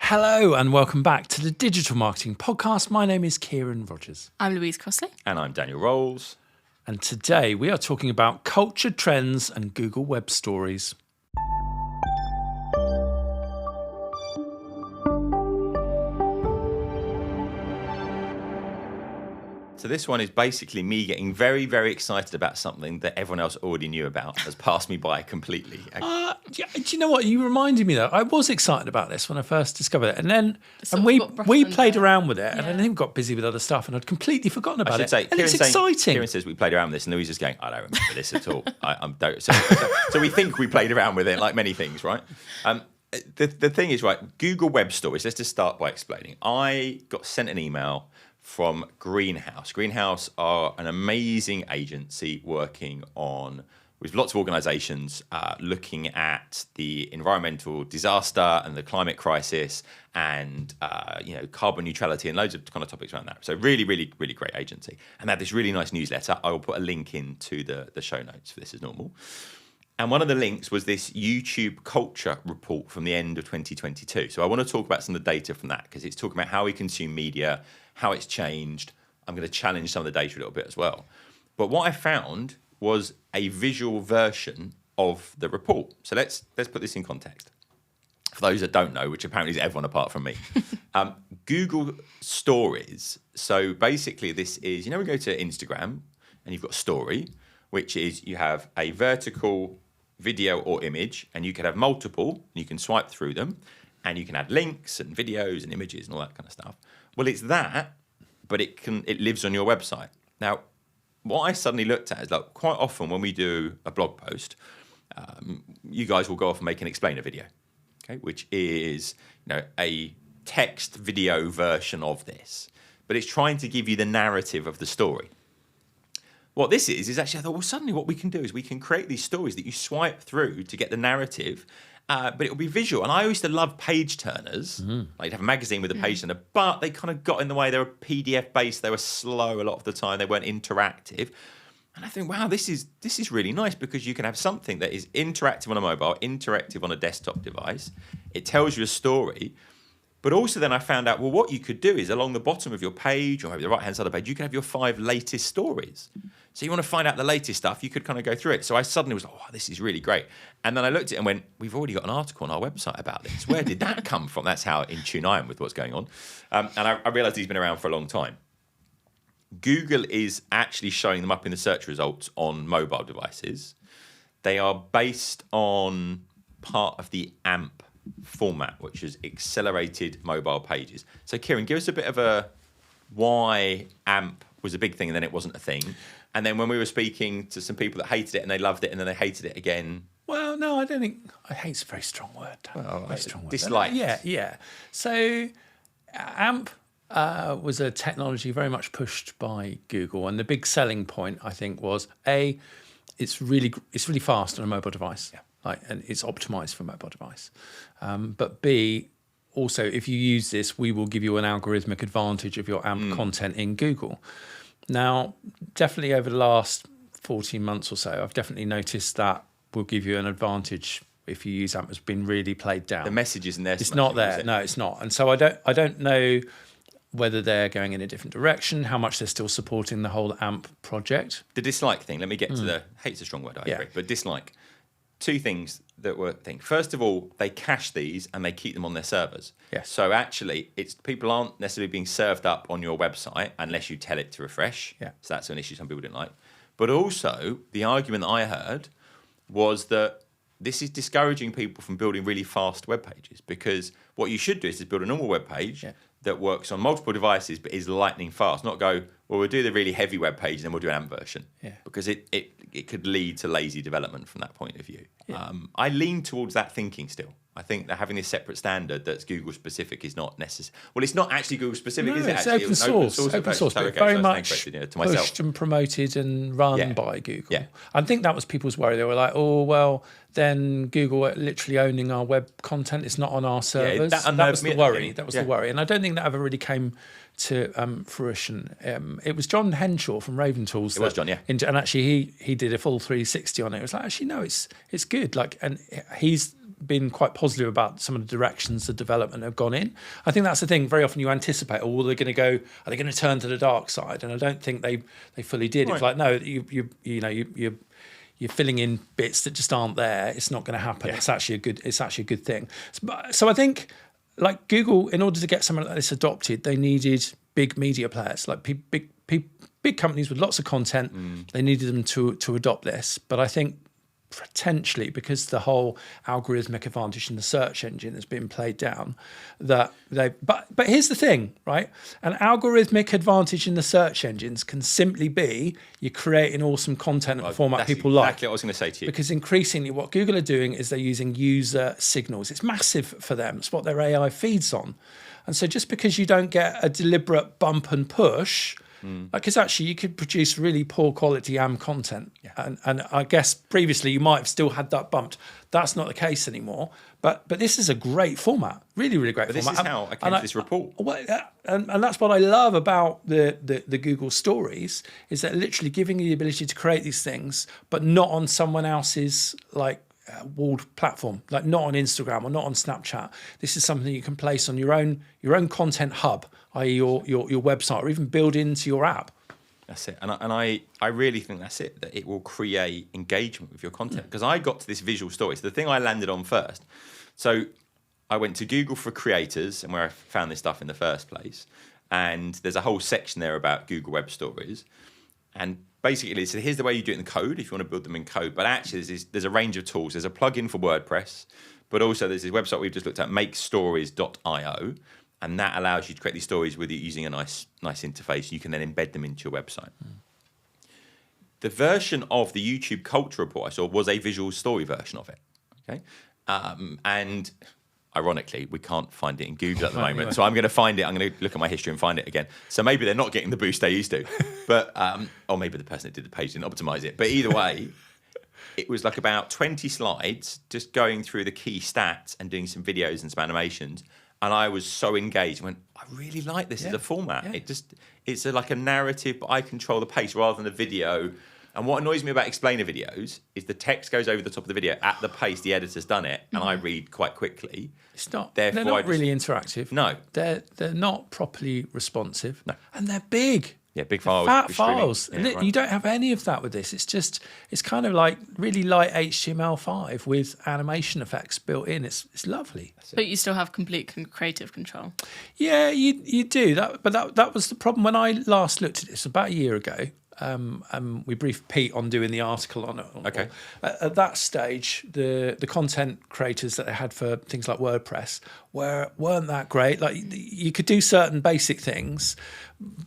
Hello and welcome back to the Digital Marketing Podcast. My name is Ciaran Rogers. I'm Louise Crossley. And I'm Daniel Rolls. And today we are talking about culture trends and Google Web Stories. So this one is basically me getting very, very excited about something that everyone else already knew about, has passed me by completely. Do you know what? You reminded me though. I was excited about this when I first discovered it, and then we played around with it, and then got busy with other stuff, and I'd completely forgotten about it. And it's exciting. Kieran says we played around with this, and Louise is going, I don't remember this at all. So we think we played around with it, like many things, right? The thing is, right, Google Web Stories, let's just start by explaining. I got sent an email from Greenhouse. Greenhouse are an amazing agency working on with lots of organisations looking at the environmental disaster and the climate crisis and carbon neutrality and loads of kind of topics around that. So really, really, really great agency. And they have this really nice newsletter. I will put a link into the show notes for this as normal. And one of the links was this YouTube culture report from the end of 2022. So I want to talk about some of the data from that because it's talking about how we consume media, how it's changed. I'm going to challenge some of the data a little bit as well. But what I found was a visual version of the report. So let's put this in context. For those that don't know, which apparently is everyone apart from me, Google Stories. So basically this is, we go to Instagram and you've got Story, which is you have a vertical video or image, and you can have multiple, and you can swipe through them, and you can add links and videos and images and all that kind of stuff. Well, it's that, but it lives on your website. Now, what I suddenly looked at is like quite often when we do a blog post, you guys will go off and make an explainer video, okay, which is a text video version of this, but it's trying to give you the narrative of the story. What this is actually, I thought, well, suddenly what we can do is we can create these stories that you swipe through to get the narrative, but it will be visual. And I used to love page turners. Like you'd have a magazine with a page turner, but they kind of got in the way. They were PDF based. They were slow a lot of the time. They weren't interactive. And I think, wow, this is really nice because you can have something that is interactive on a mobile, interactive on a desktop device. It tells you a story. But also then I found out, well, what you could do is along the bottom of your page or maybe the right-hand side of the page, you can have your 5 latest stories. So you want to find out the latest stuff, you could kind of go through it. So I suddenly was like, oh, this is really great. And then I looked at it and went, we've already got an article on our website about this. Where did that come from? That's how in tune I am with what's going on. And I realised he's been around for a long time. Google is actually showing them up in the search results on mobile devices. They are based on part of the AMP format, which is accelerated mobile pages. So Ciaran, give us a bit of a why AMP was a big thing and then it wasn't a thing. And then when we were speaking to some people that hated it and they loved it and then they hated it again. Well, no, I don't think hate's a very strong word. Very strong word. Dislike. Yeah. So AMP was a technology very much pushed by Google, and the big selling point I think was it's really fast on a mobile device. Yeah. And it's optimized for a mobile device. But B, also, if you use this, we will give you an algorithmic advantage of your AMP content in Google. Now, definitely over the last 14 months or so, I've definitely noticed that will give you an advantage if you use AMP. It's been really played down. The message isn't there. It's not there. No, it's not. And so I don't know whether they're going in a different direction, how much they're still supporting the whole AMP project. The dislike thing, let me get to the, hate's a strong word, I agree, but dislike. 2 things that were thing. First of all, they cache these and they keep them on their servers. Yes. So actually, people aren't necessarily being served up on your website unless you tell it to refresh. Yeah. So that's an issue some people didn't like. But also, the argument that I heard was that this is discouraging people from building really fast web pages because what you should do is build a normal web page that works on multiple devices but is lightning fast. Not go, well, we'll do the really heavy web page and then we'll do an AMP version. Yeah. Because it could lead to lazy development from that point of view. Yeah. I lean towards that thinking still. I think that having this separate standard that's Google specific is not necessary. Well, it's not actually Google specific, is it? It's actually? Open source. Open source, but very much pushed and promoted and run by Google. Yeah. I think that was people's worry. They were like, oh, well, then Google are literally owning our web content. It's not on our servers. Yeah, that was the worry. That was the worry. And I don't think that ever really came to fruition. It was John Henshaw from Raven Tools. It was John, yeah. And actually he did a full 360 on it. It was like, actually, no, it's good. And he's been quite positive about some of the directions the development have gone in. I think that's the thing. Very often you anticipate, oh, they're going to go, are they going to turn to the dark side? And I don't think they fully did. Right. It's like, no, you're filling in bits that just aren't there. It's not going to happen. Yeah. It's actually a good thing. So I think, like Google, in order to get something like this adopted, they needed big media players, like big companies with lots of content. They needed them to adopt this. But I think potentially, because the whole algorithmic advantage in the search engine has been played down, but here's the thing, right? An algorithmic advantage in the search engines can simply be you're creating awesome content in a format people like. Exactly what I was going to say to you. Because increasingly what Google are doing is they're using user signals. It's massive for them. It's what their AI feeds on. And so just because you don't get a deliberate bump and push, because actually you could produce really poor quality AM content. Yeah. And I guess previously you might have still had that bumped. That's not the case anymore. But this is a great format, really, really great format. This is how I came to this report. And that's what I love about the Google Stories, is that literally giving you the ability to create these things, but not on someone else's walled platform, like not on Instagram or not on Snapchat. This is something you can place on your own content hub, i.e. your website, or even build into your app. That's it. And I really think that's it, that it will create engagement with your content. Because I got to this visual story. So the thing I landed on first. So I went to Google for creators, and where I found this stuff in the first place. And there's a whole section there about Google Web Stories. And basically, so here's the way you do it in code if you want to build them in code. But actually, there's a range of tools. There's a plugin for WordPress, but also there's this website we've just looked at, makestories.io, and that allows you to create these stories with it using a nice interface. You can then embed them into your website. The version of the YouTube Culture Report I saw was a visual story version of it. Okay, and ironically, we can't find it in Google at the moment. So I'm going to find it. I'm going to look at my history and find it again. So maybe they're not getting the boost they used to. But or maybe the person that did the page didn't optimize it. But either way, it was like about 20 slides just going through the key stats and doing some videos and some animations. And I was so engaged. I went, I really like this as a format. Yeah. It's like a narrative, but I control the pace rather than a video. And what annoys me about explainer videos is the text goes over the top of the video at the pace the editor's done it, and I read quite quickly. It's not. They're not really interactive. No, they're not properly responsive. No, and they're big. Yeah, big files. Fat files. Yeah, right. You don't have any of that with this. It's kind of like really light HTML5 with animation effects built in. It's lovely. But you still have complete creative control. Yeah, you do. That was the problem when I last looked at this about a year ago. We briefed Pete on doing the article on it. Okay. At that stage, the content creators that they had for things like WordPress weren't that great. Like you could do certain basic things,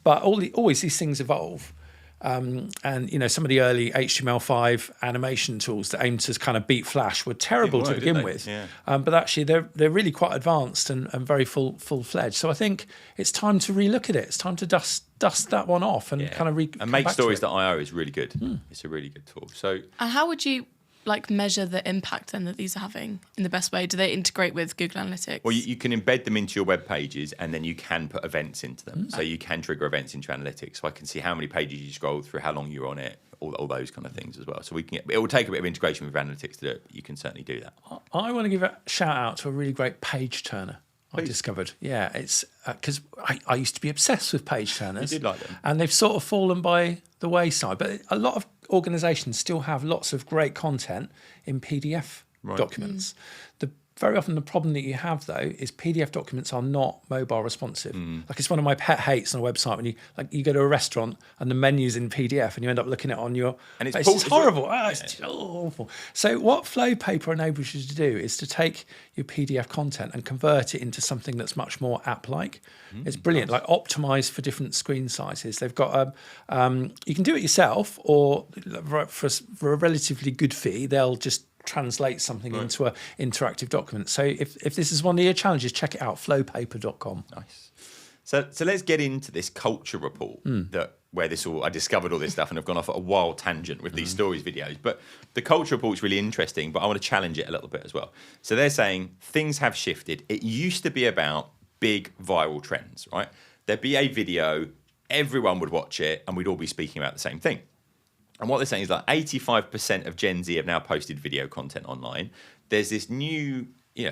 but always these things evolve. And some of the early HTML5 animation tools that aimed to kind of beat Flash were terrible to begin with. Yeah. But actually, they're really quite advanced and very full-fledged. So I think it's time to relook at it. It's time to dust that one off and kind of and MakeStories.io is really good. It's a really good tool. So and how would you measure the impact then that these are having in the best way? Do they integrate with Google Analytics? Well, you can embed them into your web pages, and then you can put events into them. So you can trigger events into analytics. So I can see how many pages you scrolled through, how long you're on it, all those kind of things as well. So it will take a bit of integration with analytics to do it, but you can certainly do that. I want to give a shout out to a really great page turner I discovered. Yeah, it's because I used to be obsessed with page turners. You did like them. And they've sort of fallen by the wayside. But a lot of organisations still have lots of great content in PDF documents. Very often the problem that you have, though, is PDF documents are not mobile responsive. Like it's one of my pet hates on a website when you go to a restaurant and the menu's in PDF and you end up looking at it on your... And it's horrible. It's just awful. So what FlowPaper enables you to do is to take your PDF content and convert it into something that's much more app-like. It's brilliant, like optimised for different screen sizes. They've got you can do it yourself, or for a relatively good fee, they'll just translate something into an interactive document. So if this is one of your challenges, check it out, flowpaper.com. Nice. So let's get into this culture report where I discovered all this stuff and I've gone off at a wild tangent with these stories videos. But the culture report's really interesting, but I want to challenge it a little bit as well. So they're saying things have shifted. It used to be about big viral trends, right? There'd be a video, everyone would watch it, and we'd all be speaking about the same thing. And what they're saying is 85% of Gen Z have now posted video content online. there's this new,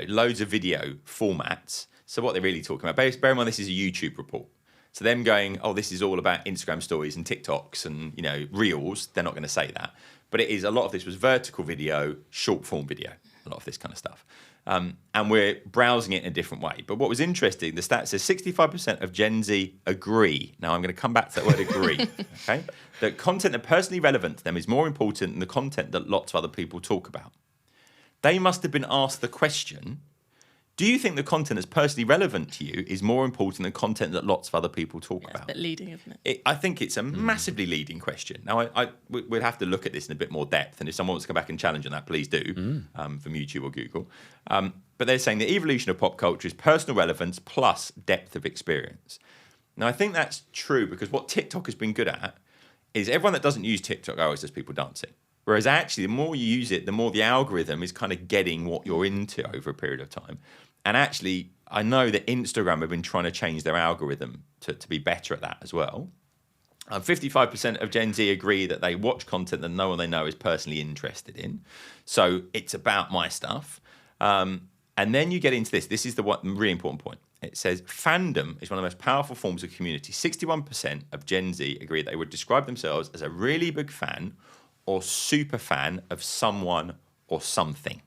loads of video formats. So what they're really talking about, bear in mind this is a YouTube report. So them going, oh, this is all about Instagram stories and TikToks and, Reels, they're not going to say that. But it is, a lot of this was vertical video, short form video, a lot of this kind of stuff. And we're browsing it in a different way. But what was interesting, the stat says 65% of Gen Z agree. Now, I'm going to come back to that word agree, okay? That content that personally relevant to them is more important than the content that lots of other people talk about. They must have been asked the question, do you think the content that's personally relevant to you is more important than content that lots of other people talk about? It's a bit leading, isn't it? I think it's a massively leading question. Now, we'd have to look at this in a bit more depth, and if someone wants to come back and challenge on that, please do, from YouTube or Google. But they're saying the evolution of pop culture is personal relevance plus depth of experience. Now, I think that's true because what TikTok has been good at is everyone that doesn't use TikTok always does people dancing. Whereas actually, the more you use it, the more the algorithm is kind of getting what you're into over a period of time. And actually, I know that Instagram have been trying to change their algorithm to be better at that as well. 55% of Gen Z agree that they watch content that no one they know is personally interested in. So it's about my stuff. And then you get into this. This is the really important point. It says fandom is one of the most powerful forms of community. 61% of Gen Z agree that they would describe themselves as a really big fan or super fan of someone or something,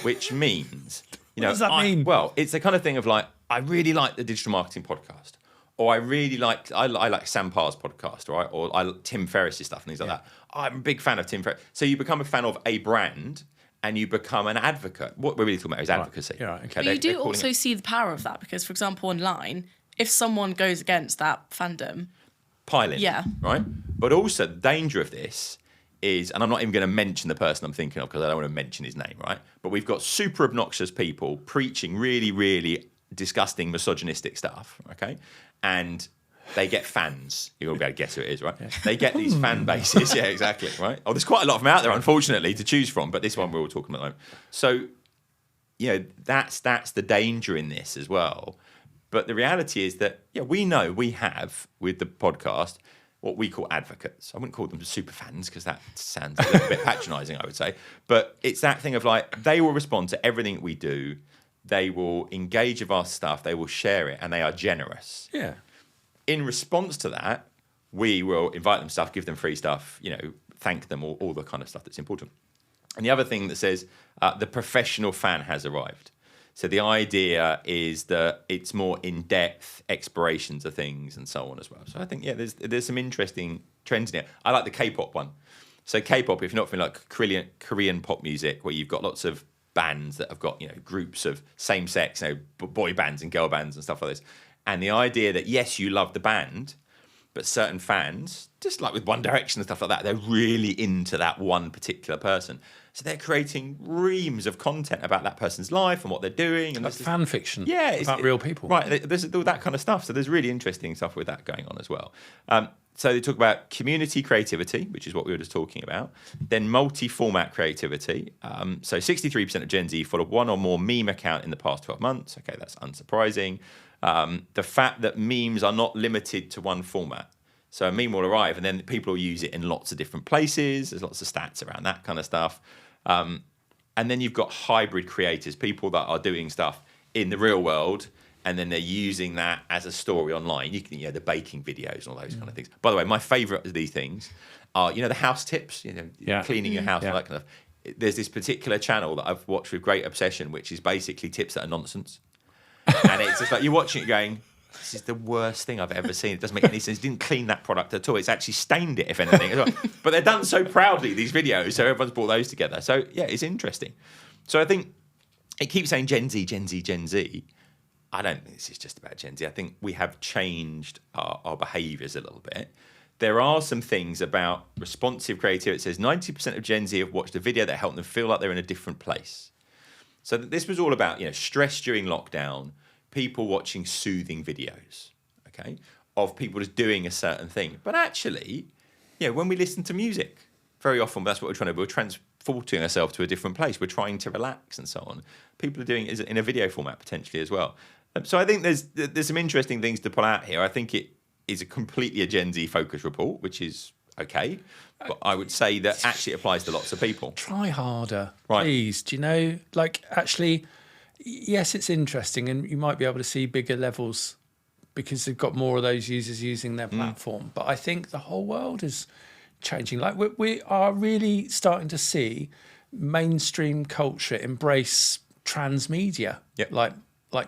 which means... What does that mean? Well, it's the kind of thing of like, I really like the digital marketing podcast, or I like Sam Parr's podcast, right? Or I Tim Ferriss's stuff and things like that. I'm a big fan of Tim Ferriss. So you become a fan of a brand and you become an advocate. What we're really talking about is advocacy. Right. Okay. But you do also see the power of that because, for example, online, if someone goes against that fandom... Piling. Yeah. Right? But also the danger of this is, and I'm not even going to mention the person I'm thinking of because I don't want to mention his name, right? But we've got super obnoxious people preaching really, really disgusting misogynistic stuff, okay? And they get fans. You'll be able to guess who it is, right? Yeah. They get these fan bases. Yeah, exactly, right? Oh, there's quite a lot of them out there, unfortunately, to choose from, but this one we're all talking about. So, that's the danger in this as well. But the reality is that, we know we have, with the podcast, what we call advocates. I wouldn't call them super fans because that sounds a little bit patronising, I would say. But it's that thing of like, they will respond to everything we do. They will engage with our stuff. They will share it, and they are generous. Yeah. In response to that, we will invite them stuff, give them free stuff, thank them, all the kind of stuff that's important. And the other thing that says the professional fan has arrived. So the idea is that it's more in-depth explorations of things and so on as well. So I think, there's some interesting trends in here. I like the K-pop one. So K-pop, if you're not familiar, like Korean pop music, where you've got lots of bands that have got, groups of same-sex, boy bands and girl bands and stuff like this. And the idea that, yes, you love the band, but certain fans, just like with One Direction and stuff like that, they're really into that one particular person. So they're creating reams of content about that person's life and what they're doing. And like fan fiction about real people. Right, there's all that kind of stuff. So there's really interesting stuff with that going on as well. So they talk about community creativity, which is what we were just talking about. Then multi-format creativity. So 63% of Gen Z followed one or more meme account in the past 12 months. Okay, that's unsurprising. The fact that memes are not limited to one format. So a meme will arrive and then people will use it in lots of different places. There's lots of stats around that kind of stuff. And then you've got hybrid creators, people that are doing stuff in the real world and then they're using that as a story online. You can, the baking videos and all those kind of things. By the way, my favourite of these things are, the house tips, cleaning your house, all that kind of. There's this particular channel that I've watched with great obsession, which is basically tips that are nonsense. And it's just like you're watching it going, this is the worst thing I've ever seen. It doesn't make any sense. It didn't clean that product at all. It's actually stained it, if anything. As well. But they're done so proudly, these videos, so everyone's brought those together. So, it's interesting. So I think it keeps saying Gen Z, Gen Z, Gen Z. I don't think this is just about Gen Z. I think we have changed our behaviours a little bit. There are some things about responsive creativity. It says 90% of Gen Z have watched a video that helped them feel like they're in a different place. So this was all about, stress during lockdown, people watching soothing videos, okay, of people just doing a certain thing. But actually, when we listen to music, very often that's what we're trying to do. We're transporting ourselves to a different place. We're trying to relax and so on. People are doing it in a video format potentially as well. So I think there's some interesting things to pull out here. I think it is completely a Gen Z focused report, which is okay. but I would say that actually it applies to lots of people. Try harder, Right. please. Do you know, like, actually, yes, it's interesting, and you might be able to see bigger levels because they've got more of those users using their platform. But I think the whole world is changing. Like, we are really starting to see mainstream culture embrace transmedia, Yep. like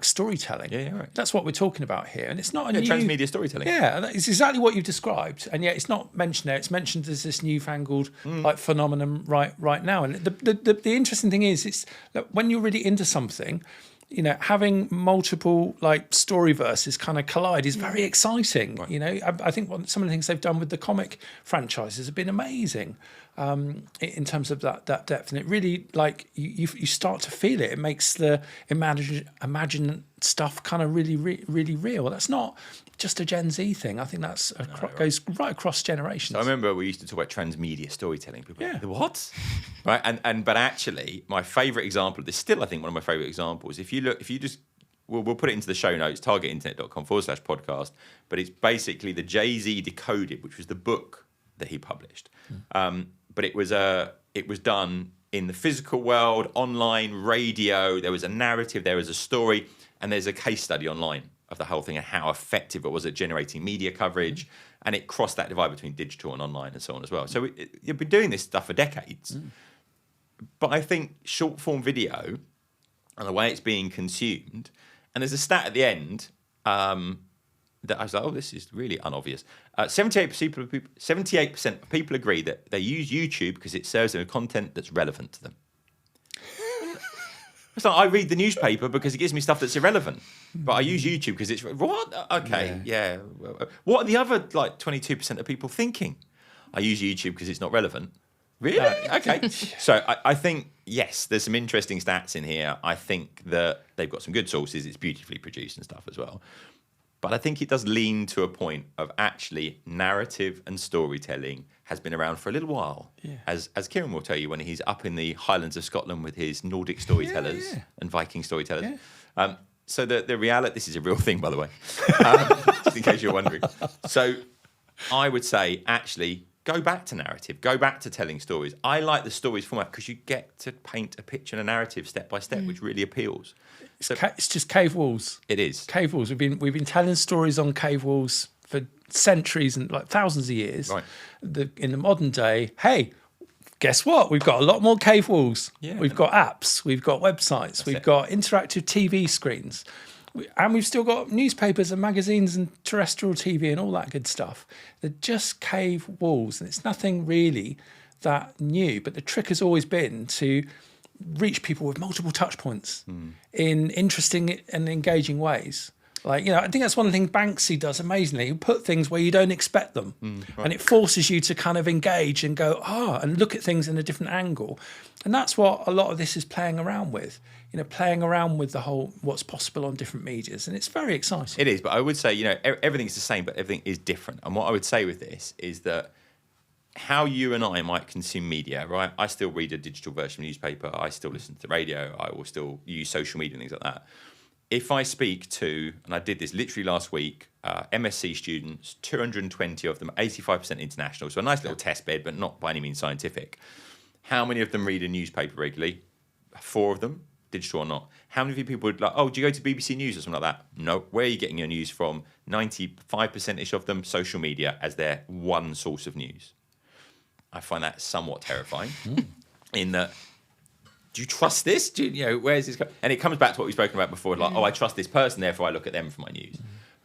storytelling. Yeah, right. That's what we're talking about here, and it's not a new Transmedia storytelling. Yeah, it's exactly what you've described, and yet it's not mentioned there. It's mentioned as this newfangled like phenomenon right now. And the interesting thing is, it's that when you're really into something, you know, having multiple like story verses kind of collide is very exciting. Right. You know, I think some of the things they've done with the comic franchises have been amazing. In terms of that depth, and it really, like, you start to feel it. It makes the imagine stuff kind of really real. That's not just a Gen Z thing. I think that's goes right across generations. So I remember we used to talk about transmedia storytelling. People were like, Yeah. what? Right, but actually, my favourite example of this, still I think one of my favourite examples, if you just, we'll put it into the show notes, targetinternet.com/podcast, but it's basically the Jay-Z Decoded, which was the book that he published. But it was done in the physical world, online, radio. There was a narrative, there was a story, and there's a case study online of the whole thing and how effective it was at generating media coverage. And it crossed that divide between digital and online and so on as well. So you've been doing this stuff for decades. But I think short form video and the way it's being consumed, and there's a stat at the end that I was like, oh, this is really unobvious. 78% of people agree that they use YouTube because it serves them with content that's relevant to them. It's like, I read the newspaper because it gives me stuff that's irrelevant, but I use YouTube because it's what? Okay, yeah. What are the other like 22% of people thinking? I use YouTube because it's not relevant. Really? Okay. So I think, yes, there's some interesting stats in here. I think that they've got some good sources. It's beautifully produced and stuff as well. But I think it does lean to a point of actually narrative and storytelling has been around for a little while. Yeah. As Ciaran will tell you when he's up in the Highlands of Scotland with his Nordic storytellers and Viking storytellers. Yeah. So the reality, this is a real thing, by the way, just in case you're wondering. So I would say, actually, go back to narrative, go back to telling stories. I like the stories format because you get to paint a picture and a narrative step by step, which really appeals. So It's just cave walls. It is. Cave walls. We've been telling stories on cave walls for centuries and like thousands of years. Right. In the modern day, hey, guess what? We've got a lot more cave walls. Yeah. We've got apps. We've got websites. We've got interactive TV screens. And we've still got newspapers and magazines and terrestrial TV and all that good stuff. They're just cave walls. And it's nothing really that new. But the trick has always been to reach people with multiple touch points in interesting and engaging ways. Like, you know, I think that's one of the things Banksy does amazingly. He put things where you don't expect them. Right. And it forces you to kind of engage and go, and look at things in a different angle. And that's what a lot of this is playing around with. You know, playing around with the whole what's possible on different medias. And it's very exciting. It is, but I would say, you know, everything's the same, but everything is different. And what I would say with this is that how you and I might consume media, right? I still read a digital version of a newspaper. I still listen to the radio. I will still use social media and things like that. If I speak to, and I did this literally last week, MSc students, 220 of them, 85% international, so a nice little test bed, but not by any means scientific. How many of them read a newspaper regularly? 4 of them, digital or not. How many people would like, do you go to BBC News or something like that? No. Where are you getting your news from? 95%-ish of them, social media as their one source of news. I find that somewhat terrifying in that, do you trust this? Where's this? And it comes back to what we've spoken about before, like, I trust this person, therefore I look at them for my news.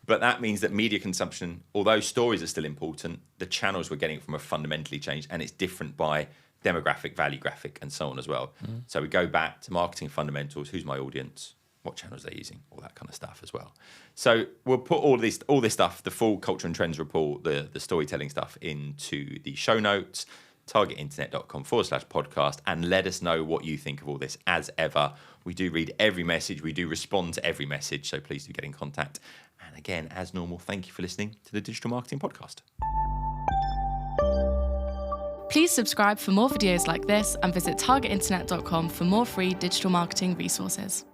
But that means that media consumption, although stories are still important, the channels we're getting from are fundamentally changed, and it's different by demographic, value graphic, and so on as well. So we go back to marketing fundamentals. Who's my audience? What channels they're using? All that kind of stuff as well. So we'll put all this stuff, the full culture and trends report, the storytelling stuff, into the show notes, targetinternet.com/podcast, and let us know what you think of all this. As ever, we do read every message. We do respond to every message. So please do get in contact. And again, as normal, thank you for listening to the Digital Marketing Podcast. Please subscribe for more videos like this and visit targetinternet.com for more free digital marketing resources.